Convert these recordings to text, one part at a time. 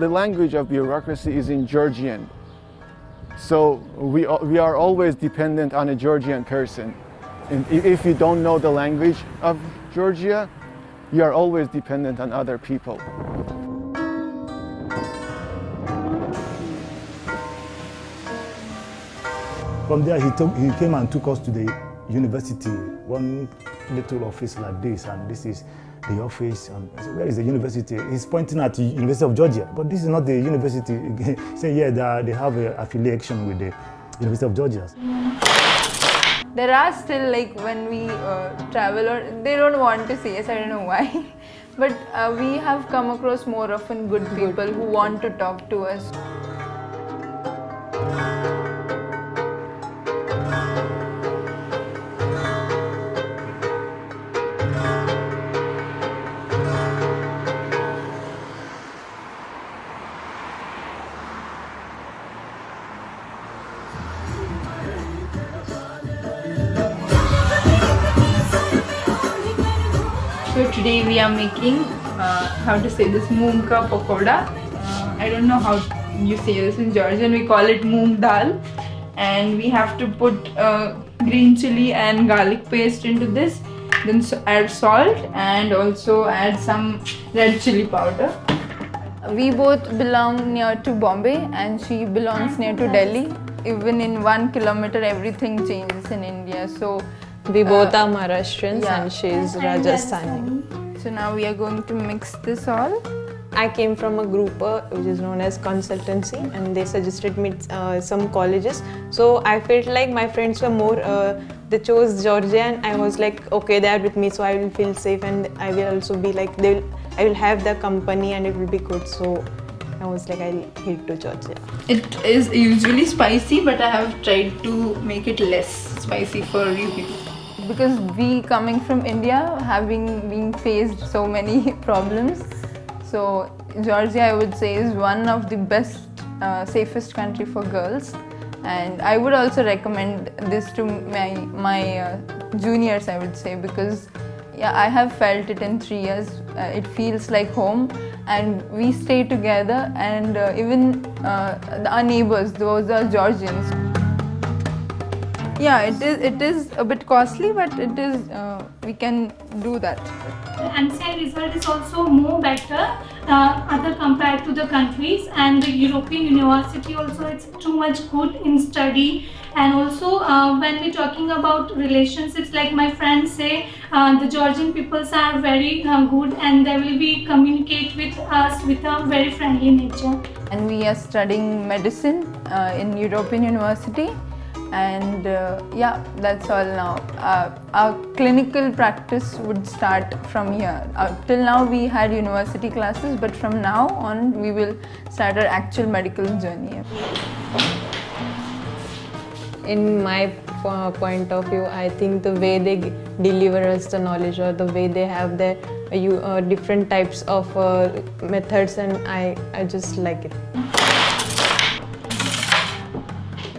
the language of bureaucracy is in Georgian. So we are always dependent on a Georgian person. And if you don't know the language of Georgia, you are always dependent on other people. From there, he came and took us to the university, one little office like this, and this is the office. And I said, where is the university? He's pointing at the University of Georgia, but this is not the university. Say, yeah, they have an affiliation with the University of Georgia. There are still, like, when we travel, or they don't want to see us, I don't know why. But we have come across more often good people who want to talk to us. So today we are making, how to say this, moong ka pakoda. I don't know how you say this in Georgian, we call it moong dal. And we have to put green chili and garlic paste into this. Then add salt and also add some red chili powder. We both belong near to Bombay and she belongs near to Delhi. Even in 1 kilometer everything changes in India. So we both are Maharashtrians, yeah, and she is Rajasthani. So now we are going to mix this all. I came from a group which is known as consultancy, and they suggested me some colleges. So I felt like my friends were more, they chose Georgia, and I was like, okay, they are with me, so I will feel safe, and I will also be like, I will have the company and it will be good. So I was like, I'll head to Georgia. It is usually spicy, but I have tried to make it less spicy for you people. Because we coming from India, having been faced so many problems, so Georgia, I would say, is one of the best, safest country for girls. And I would also recommend this to my juniors, I would say, because yeah, I have felt it in 3 years. It feels like home, and we stay together, and even our neighbors, those are Georgians. Yeah, it is a bit costly, but it is, we can do that. The MCI result is also more better other compared to the countries, and the European university also, it's too much good in study. And also when we're talking about relationships, like my friends say, the Georgian peoples are very good, and they will be communicate with us with a very friendly nature. And we are studying medicine in European university. And yeah, that's all now. Our clinical practice would start from here. Till now we had university classes, but from now on we will start our actual medical journey. In my point of view, I think the way they deliver us the knowledge, or the way they have their different types of methods, and I just like it.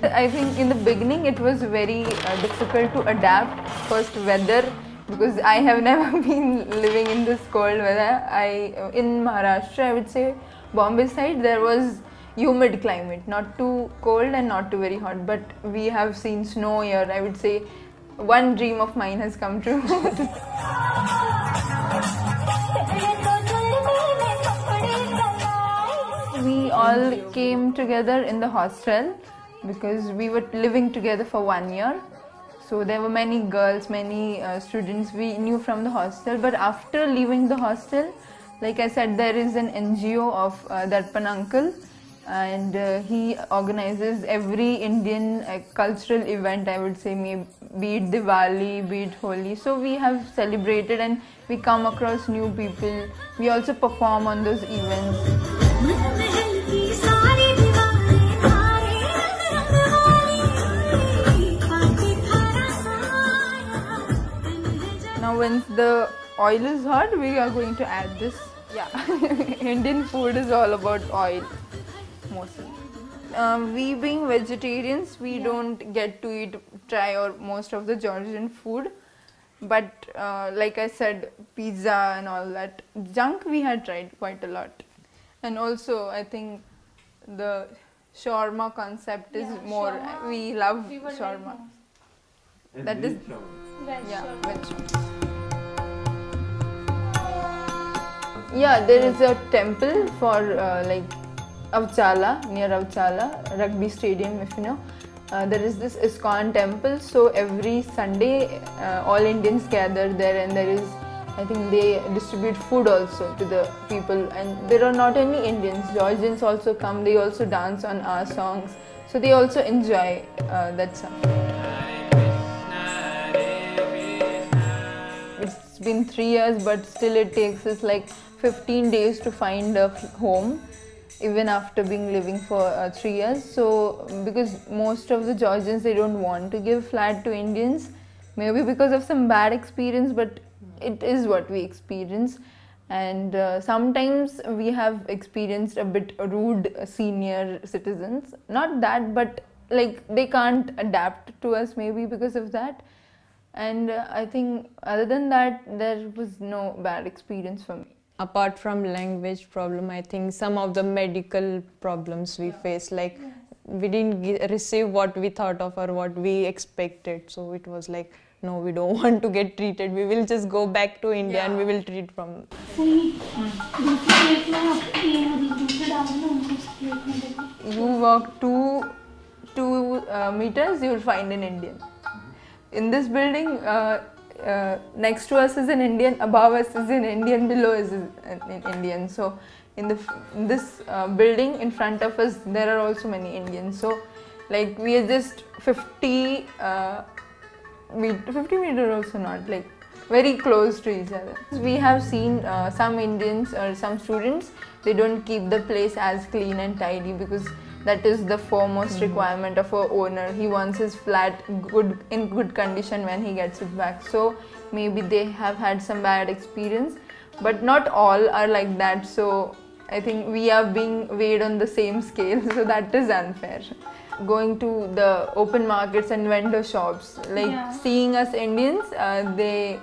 I think in the beginning it was very difficult to adapt. First, weather, because I have never been living in this cold weather. In Maharashtra, I would say, Bombay side, there was humid climate, not too cold and not too very hot, but we have seen snow here. I would say one dream of mine has come true. We all came together in the hostel because we were living together for 1 year. So there were many girls, many students we knew from the hostel, but after leaving the hostel, like I said, there is an NGO of Darpan uncle, and he organizes every Indian cultural event, I would say, be it Diwali, be it Holi. So we have celebrated and we come across new people. We also perform on those events. Now once the oil is hot, we are going to add this. Yeah, Indian food is all about oil, mostly. We being vegetarians, we don't get to try most of the Georgian food. But like I said, pizza and all that junk we had tried quite a lot. And also, I think the shawarma concept is more. Shawarma, We love we were shawarma. And That is, Veg yeah, shawarma. veg. Yeah, there is a temple for like Avchala, near Avchala, rugby stadium, if you know. There is this ISKCON temple, so every Sunday all Indians gather there, and there is, I think they distribute food also to the people, and there are not only Indians, Georgians also come, they also dance on our songs, so they also enjoy that stuff. It's been 3 years, but still it takes us like 15 days to find a home, even after being living for 3 years. So because most of the Georgians, they don't want to give flat to Indians, maybe because of some bad experience, but it is what we experience. And sometimes we have experienced a bit rude senior citizens, not that, but like they can't adapt to us maybe because of that. And I think other than that, there was no bad experience for me. Apart from language problem, I think some of the medical problems we face, like we didn't receive what we thought of or what we expected. So it was like, no, we don't want to get treated. We will just go back to India and we will treat from. You walk two meters, you will find an Indian. In this building, next to us is an Indian, above us is an Indian, below us is an Indian. So in this building in front of us, there are also many Indians. So like we are just 50 meter also not, like very close to each other. We have seen some Indians or some students, they don't keep the place as clean and tidy because that is the foremost requirement of an owner. He wants his flat in good condition when he gets it back. So maybe they have had some bad experience, but not all are like that. So I think we are being weighed on the same scale, so that is unfair. Going to the open markets and vendor shops, like seeing us Indians, they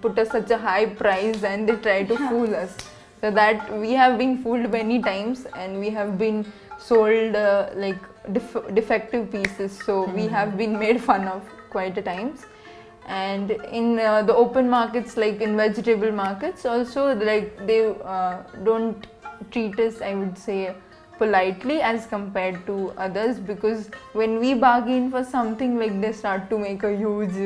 put us such a high price and they try to fool us. So that we have been fooled many times and we have been sold like defective pieces, so we have been made fun of quite a times. And in the open markets, like in vegetable markets also, like they don't treat us, I would say, politely as compared to others, because when we bargain for something, like they start to make a huge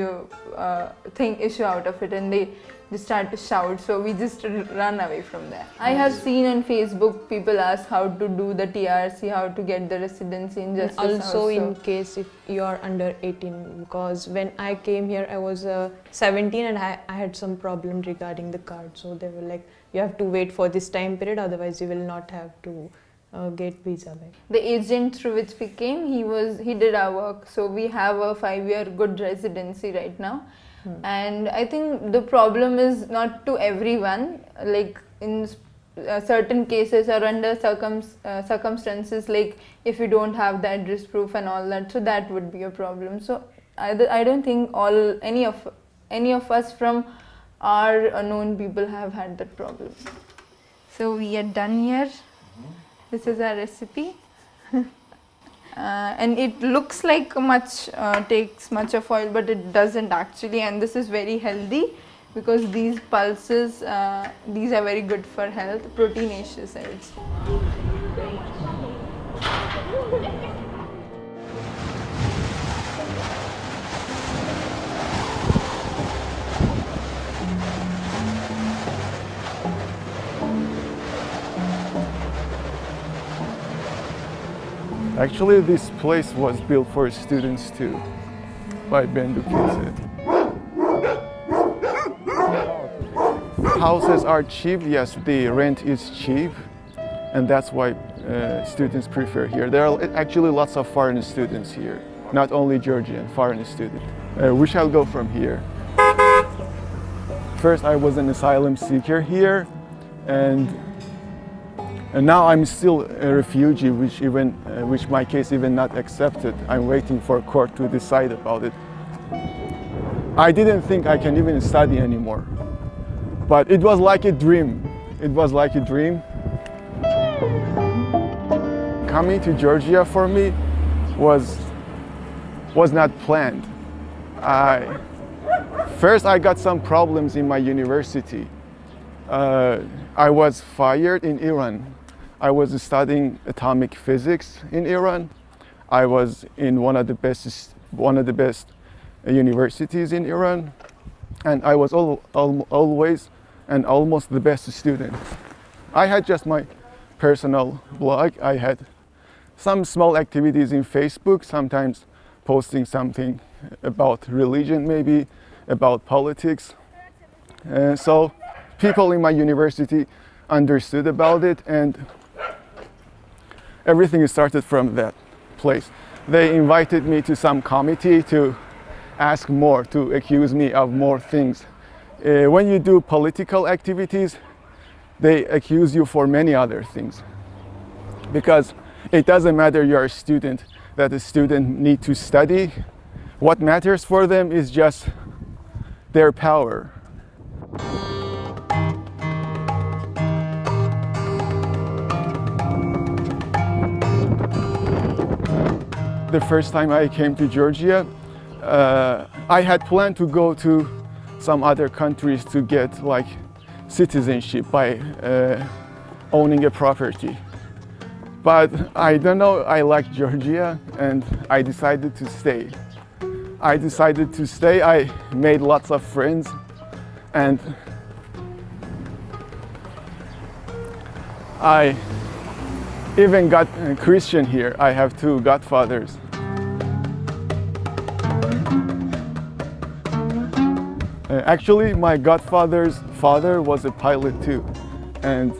issue out of it and they start to shout, so we just run away from there. I have seen on Facebook people ask how to do the TRC, how to get the residency in justice. Also in case if you are under 18, because when I came here I was 17 and I had some problem regarding the card, so they were like, you have to wait for this time period, otherwise you will not have to get visa back. The agent through which we came, he did our work, so we have a 5-year good residency right now. And I think the problem is not to everyone, like in certain cases or under circumstances, like if you don't have the address proof and all that, so that would be a problem. So I don't think any of us from our known people have had that problem. So we are done here. This is our recipe. And it looks like takes much of oil, but it doesn't actually, and this is very healthy because these pulses, these are very good for health, proteinaceous, I would say. Actually, this place was built for students too, by Bendu kids. Houses are cheap, yes, the rent is cheap, and that's why students prefer here. There are actually lots of foreign students here, not only Georgian, foreign students. We shall go from here. First, I was an asylum seeker here, and now I'm still a refugee, which my case even not accepted. I'm waiting for court to decide about it. I didn't think I can even study anymore, but it was like a dream. It was like a dream. coming to Georgia for me was not planned. First, I got some problems in my university. I was fired in Iran. I was studying atomic physics in Iran. I was in one of the best universities in Iran, and I was always and almost the best student. I had just my personal blog. I had some small activities in Facebook, sometimes posting something about religion, maybe about politics. So people in my university understood about it, and everything started from that place. They invited me to some committee to ask more, to accuse me of more things. When you do political activities, they accuse you for many other things. Because it doesn't matter you're a student, that a student need to study. What matters for them is just their power. The first time I came to Georgia, I had planned to go to some other countries to get like citizenship by owning a property. But I don't know, I like Georgia and I decided to stay. I made lots of friends, and I even got a Christian here. I have 2 godfathers. Actually, my godfather's father was a pilot too, and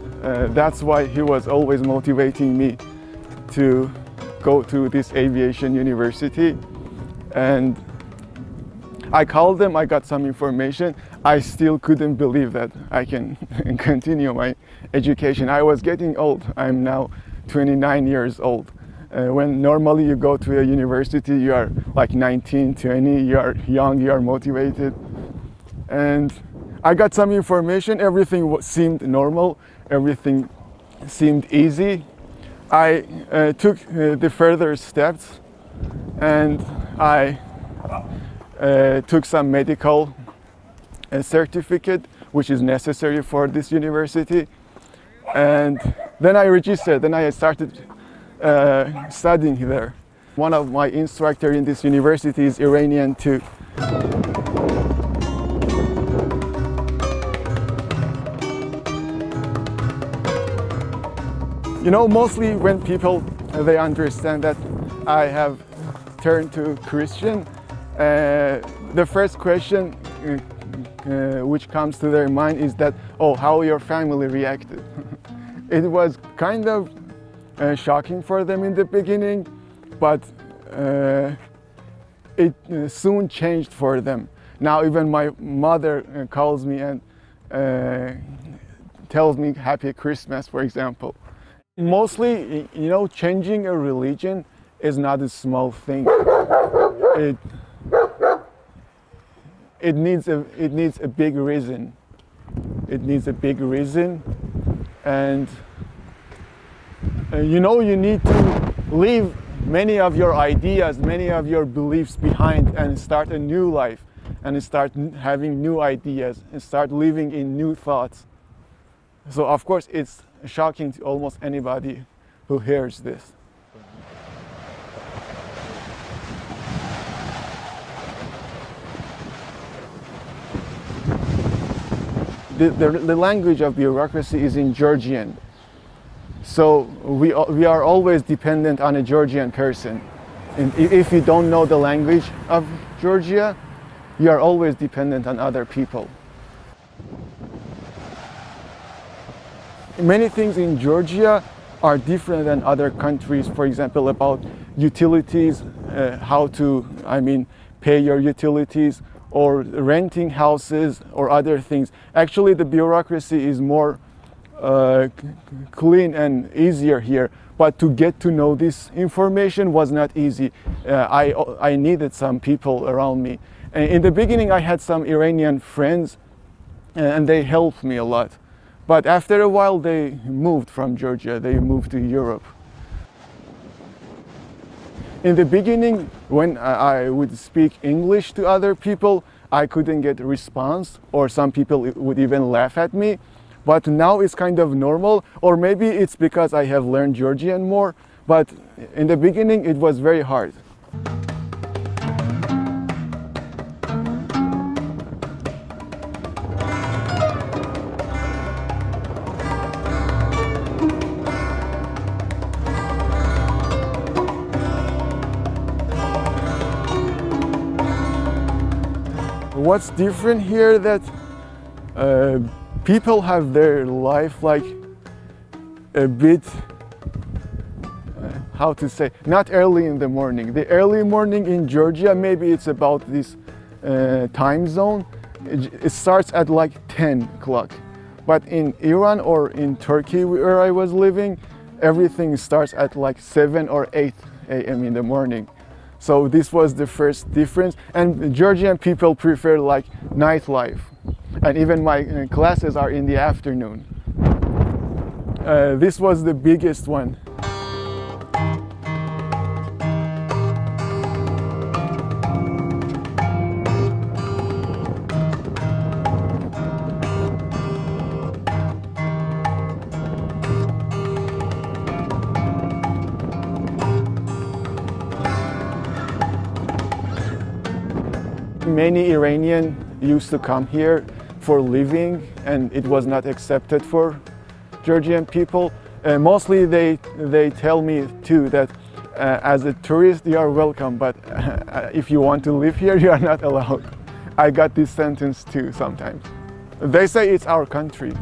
that's why he was always motivating me to go to this aviation university. And I called them, I got some information. I still couldn't believe that I can continue my education. I was getting old. I'm now 29 years old. When normally you go to a university, you are like 19, 20, you are young, you are motivated. And I got some information, everything seemed normal, everything seemed easy. I took the further steps, and I took some medical certificate, which is necessary for this university. And then I registered, then I started studying there. One of my instructors in this university is Iranian too. You know, mostly when people, they understand that I have turned to Christian, the first question which comes to their mind is that, oh, how your family reacted. It was kind of shocking for them in the beginning, but it soon changed for them. Now even my mother calls me and tells me Happy Christmas, for example. Mostly, you know, changing a religion is not a small thing. It needs a big reason. It needs a big reason, and you know, you need to leave many of your ideas, many of your beliefs behind, and start a new life, and start having new ideas, and start living in new thoughts. So of course it's shocking to almost anybody who hears this. The language of bureaucracy is in Georgian. So we are always dependent on a Georgian person. And if you don't know the language of Georgia, you are always dependent on other people. Many things in Georgia are different than other countries. For example, about utilities, how to, pay your utilities, or renting houses, or other things. Actually, the bureaucracy is more clean and easier here. But to get to know this information was not easy. I needed some people around me. And in the beginning, I had some Iranian friends, and they helped me a lot. But after a while, they moved from Georgia. They moved to Europe. In the beginning, when I would speak English to other people, I couldn't get a response, or some people would even laugh at me. But now it's kind of normal, or maybe it's because I have learned Georgian more, but in the beginning it was very hard. What's different here that people have their life like a bit, how to say, not early in the morning. The early morning in Georgia, maybe it's about this time zone. It starts at like 10 o'clock. But in Iran or in Turkey where I was living, everything starts at like 7 or 8 a.m. in the morning. So this was the first difference, and Georgian people prefer like nightlife, and even my classes are in the afternoon. This was the biggest one. Many Iranians used to come here for living, and it was not accepted for Georgian people. Mostly they tell me too that as a tourist you are welcome, but if you want to live here you are not allowed. I got this sentence too sometimes. They say it's our country.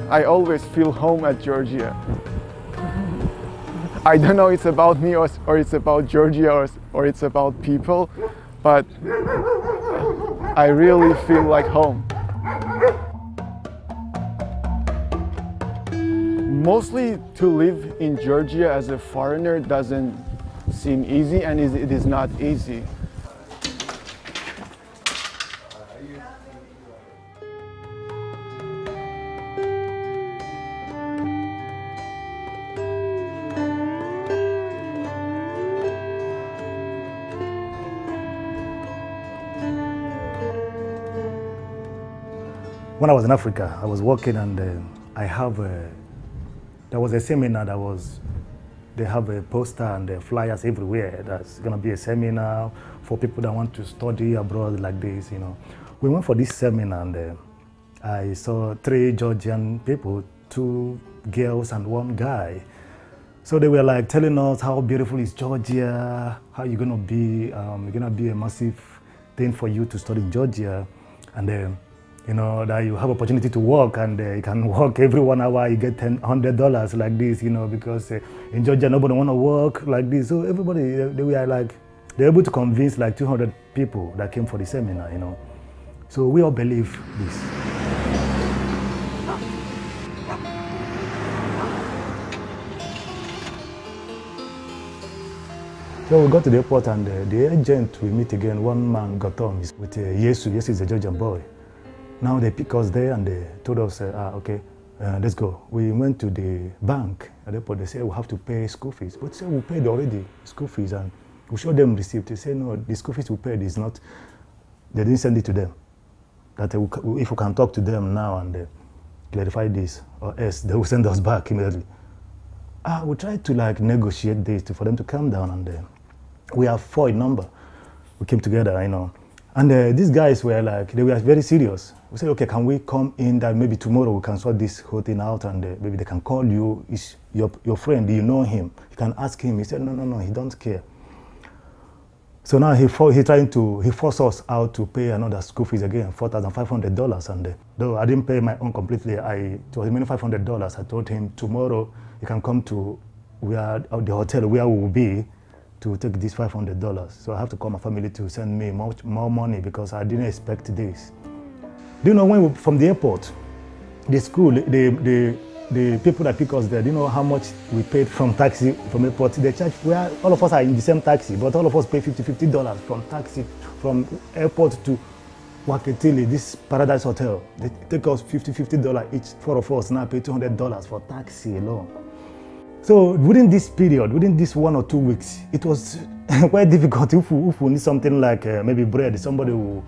I always feel home at Georgia. I don't know it's about me or it's about Georgia or it's about people, but I really feel like home. Mostly to live in Georgia as a foreigner doesn't seem easy, and it is not easy. When I was in Africa, I was working, and there was a seminar they have a poster and flyers everywhere. That's gonna be a seminar for people that want to study abroad like this, you know. We went for this seminar, and I saw 3 Georgian people, 2 girls and 1 guy. So they were like telling us how beautiful is Georgia, how you're gonna be a massive thing for you to study in Georgia, and you know, that you have opportunity to work, and you can work every 1 hour, you get $100 like this, you know, because in Georgia nobody want to work like this. So everybody, they were like, they were able to convince like 200 people that came for the seminar, you know. So we all believe this. So we got to the airport, and the agent we meet again, one man got on with Yesu. Yesu is a Georgian boy. Now they pick us there, and they told us, okay, let's go. We went to the bank at the airport. They said we have to pay school fees. But say we paid already school fees, and we showed them receipt. They say no, the school fees we paid is not. They didn't send it to them. That if we can talk to them now and clarify this, or else they will send us back immediately. We tried to like negotiate this for them to calm down, and we have 4 in number. We came together, you know. And these guys were like, they were very serious. We said, okay, can we come in that maybe tomorrow we can sort this whole thing out, and maybe they can call you, is your friend, do you know him? You can ask him. He said, no, he don't care. So now he forced us out to pay another school fees again, $4,500. And though I didn't pay my own completely, it was remaining $500. I told him tomorrow you can come to the hotel where we will be to take this $500. So I have to call my family to send me more money because I didn't expect this. Do you know when from the airport, the school, the people that pick us there, do you know how much we paid from taxi from airport? They charge, all of us are in the same taxi, but all of us pay $50 from taxi from airport to Waketili, this Paradise Hotel. They take us $50 each, 4 of us now pay $200 for taxi alone. So within this period, within this 1 or 2 weeks, it was quite difficult. If we need something like maybe bread, somebody will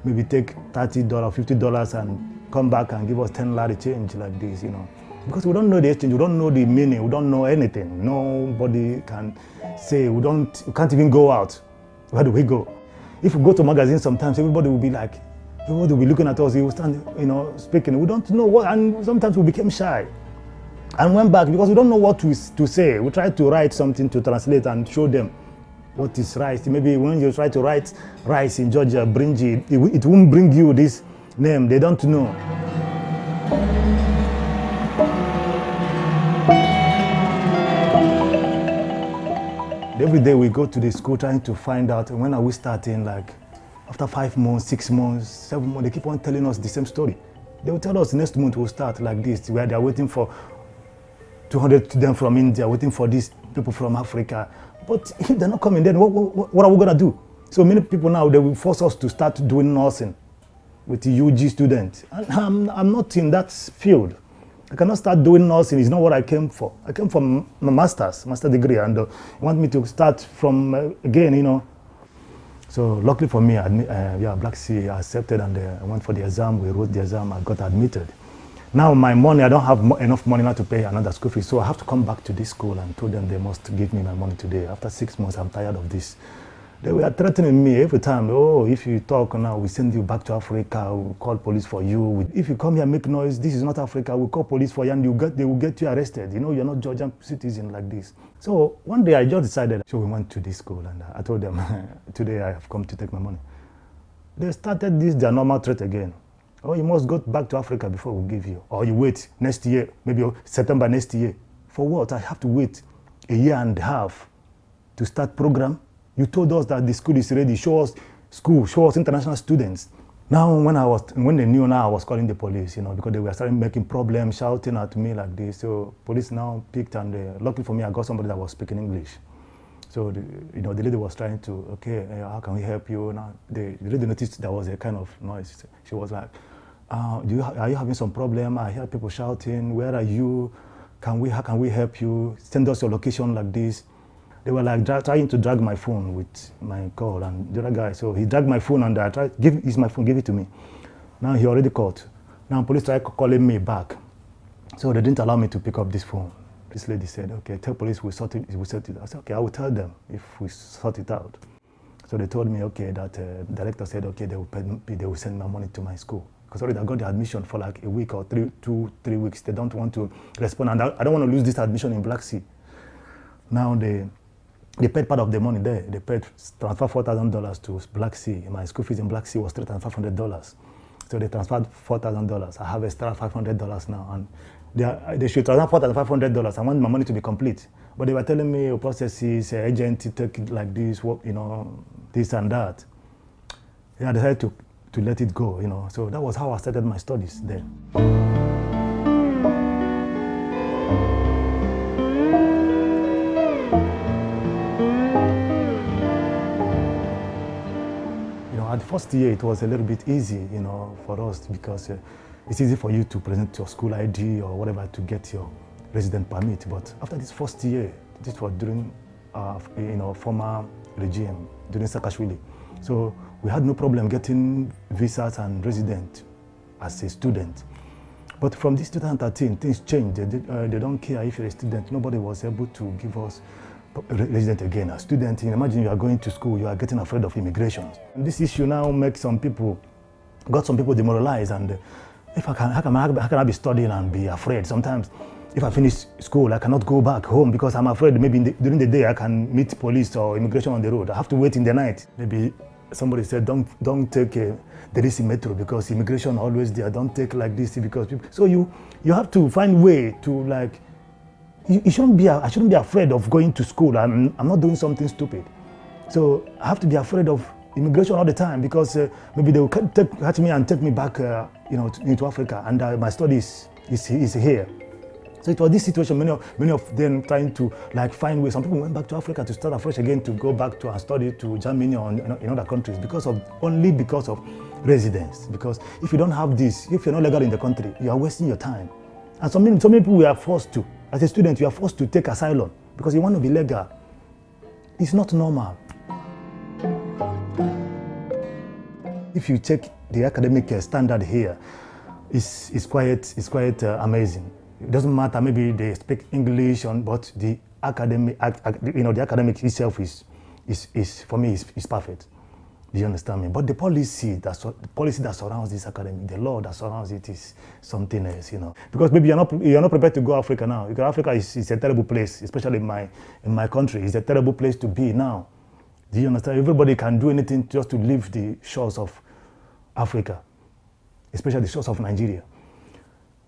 maybe take $30, $50 and come back and give us 10 lari change like this, you know. Because we don't know the exchange, we don't know the meaning, we don't know anything. Nobody can say, we can't even go out. Where do we go? If we go to magazines sometimes, everybody will be looking at us, he will stand, you know, speaking. We don't know what, and sometimes we became shy. And went back because we don't know what to say. We try to write something to translate and show them what is rice. Maybe when you try to write rice in Georgia, brinji, it won't bring you this name. They don't know. Every day we go to the school trying to find out when are we starting, like after 5 months, 6 months, 7 months, they keep on telling us the same story. They will tell us next month we'll start like this, where they're waiting for 200 students from India, waiting for these people from Africa. But if they're not coming, then what are we gonna do? So many people now, they will force us to start doing nursing with the UG students. And I'm not in that field. I cannot start doing nursing, it's not what I came for. I came for my master degree, and you want me to start from again, you know. So luckily for me, Black Sea accepted, and I went for the exam, we wrote the exam, I got admitted. Now my money, I don't have enough money now to pay another school fee, so I have to come back to this school and told them they must give me my money today. After 6 months, I'm tired of this. They were threatening me every time. Oh, if you talk now, we send you back to Africa, we'll call police for you. If you come here and make noise, this is not Africa, we'll call police for you and they will get you arrested. You know, you're not Georgian citizen like this. So one day I just decided, so we went to this school and I told them, today I have come to take my money. They started their normal threat again. Oh, you must go back to Africa before we give you. Or you wait next year, maybe September next year. For what? I have to wait 1.5 years to start program. You told us that the school is ready. Show us school, show us international students. Now, when they knew now, I was calling the police, you know, because they were starting making problems, shouting at me like this. So police now picked, and luckily for me, I got somebody that was speaking English. So, the lady was trying to, okay, how can we help you? Now, the lady noticed there was a kind of noise. She was like, are you having some problem? I hear people shouting, where are you? How can we help you? Send us your location like this. They were like trying to drag my phone with my call, and the other guy, so he dragged my phone and I tried, here's my phone, give it to me. Now he already called. Now police tried calling me back. So they didn't allow me to pick up this phone. This lady said, okay, tell police we'll sort it out. I said, okay, I will tell them if we sort it out. So they told me, okay, that the director said, okay, they will send my money to my school. Because already I got the admission for like a week or 3 weeks. They don't want to respond, and I don't want to lose this admission in Black Sea. Now they paid part of the money there. They paid transfer $4,000 to Black Sea. My school fees in Black Sea was $3,500. So they transferred $4,000. I have extra $500 now, and they should transfer $4,500. I want my money to be complete. But they were telling me, processes, agent, take it like this, you know, this and that. Yeah, I decided to let it go, you know. So that was how I started my studies there. At the first year, it was a little bit easy, you know, for us because it's easy for you to present your school ID or whatever to get your resident permit. But after this first year, this was during, former regime, during Saakashvili. So we had no problem getting visas and resident as a student. But from this 2013, things changed. They don't care if you're a student. Nobody was able to give us resident again. A student, imagine you are going to school, you are getting afraid of immigration. And this issue now makes got some people demoralized, and how can I be studying and be afraid? Sometimes if I finish school, I cannot go back home because I'm afraid maybe during the day I can meet police or immigration on the road. I have to wait in the night. Maybe somebody said, don't take the DC metro because immigration always there. Don't take like this because people. So you have to find way to like I shouldn't be afraid of going to school. I'm not doing something stupid. So I have to be afraid of immigration all the time because maybe they will catch me and take me back, into Africa, and my studies is here. So it was this situation. Many of them trying to find ways. Some people went back to Africa to start afresh again, to go back to and study to Germany or in other countries only because of residence. Because if you don't have this, if you're not legal in the country, you are wasting your time. And so many people we are forced to. As a student, you are forced to take asylum because you want to be legal. It's not normal. If you check the academic standard here, it's quite amazing. It doesn't matter, maybe they speak English, but the academic, the academic itself is for me is perfect. Do you understand me? But the policy that surrounds this academy, the law that surrounds it is something else, Because maybe you're not prepared to go to Africa now. Because Africa is a terrible place, especially in my country. It's a terrible place to be now. Do you understand? Everybody can do anything just to leave the shores of Africa, especially the shores of Nigeria.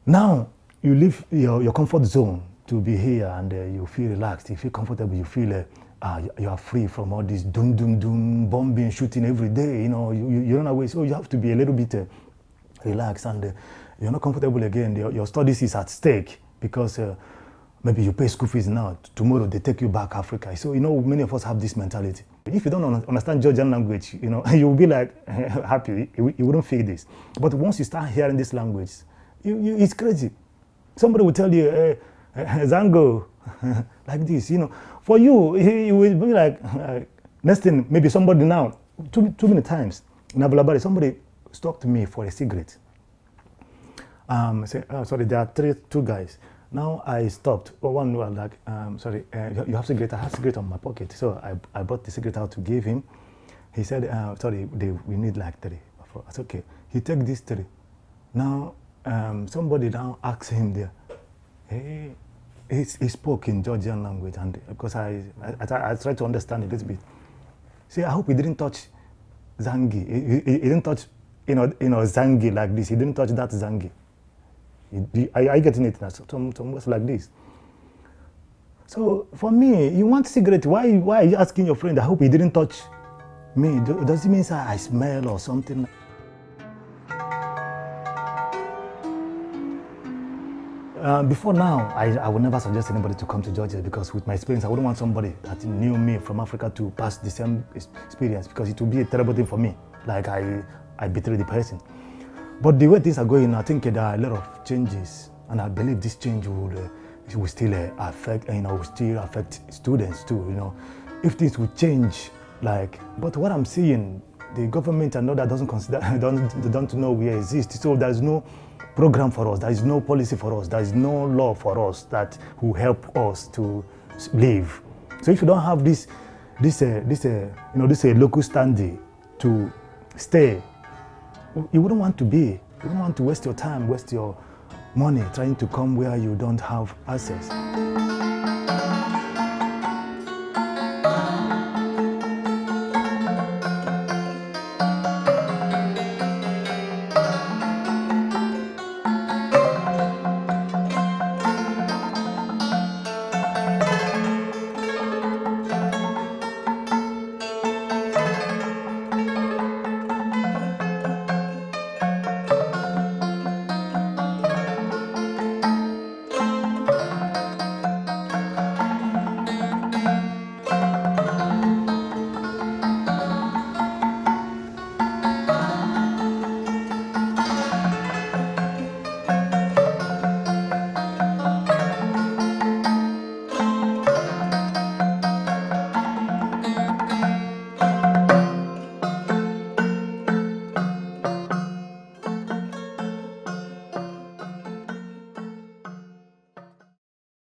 Now you leave your comfort zone to be here, and you feel relaxed, you feel comfortable, you feel you are free from all this doom, bombing, shooting every day. You run away, so you have to be a little bit relaxed, and you're not comfortable again. Your studies is at stake because maybe you pay school fees now. Tomorrow they take you back to Africa. So many of us have this mentality. If you don't understand Georgian language, you will be like happy. You wouldn't feel this. But once you start hearing this language, it's crazy. Somebody will tell you, hey, Zango, like this, For you, you will be like, next thing, maybe somebody now, too many times, in Abalabari, somebody stopped me for a cigarette. Sorry, there are two guys. Now I stopped. One was like, sorry, you have cigarette? I have cigarette on my pocket. So I brought the cigarette out to give him. He said, sorry, we need like 3. That's okay. He take this 3. Now, somebody now asked him there, hey, he spoke in Georgian language, and because I tried to understand a little bit. See, I hope he didn't touch Zangi. He didn't touch, Zangi like this. He didn't touch that Zangi. Are you getting it now? Somewhat like this. So for me, you want cigarette? Why are you asking your friend? I hope he didn't touch me. Does it mean I smell or something? Before now, I would never suggest anybody to come to Georgia because with my experience, I wouldn't want somebody that knew me from Africa to pass the same experience because it would be a terrible thing for me, like I betray the person. But the way things are going, I think there are a lot of changes, and I believe this change will still affect students too. If things will change, but what I'm seeing, the government and all that don't know we exist. So there's no program for us, there is no policy for us, there is no law for us that will help us to live. So if you don't have this local standing to stay, you wouldn't want to be. You wouldn't want to waste your time, waste your money trying to come where you don't have access.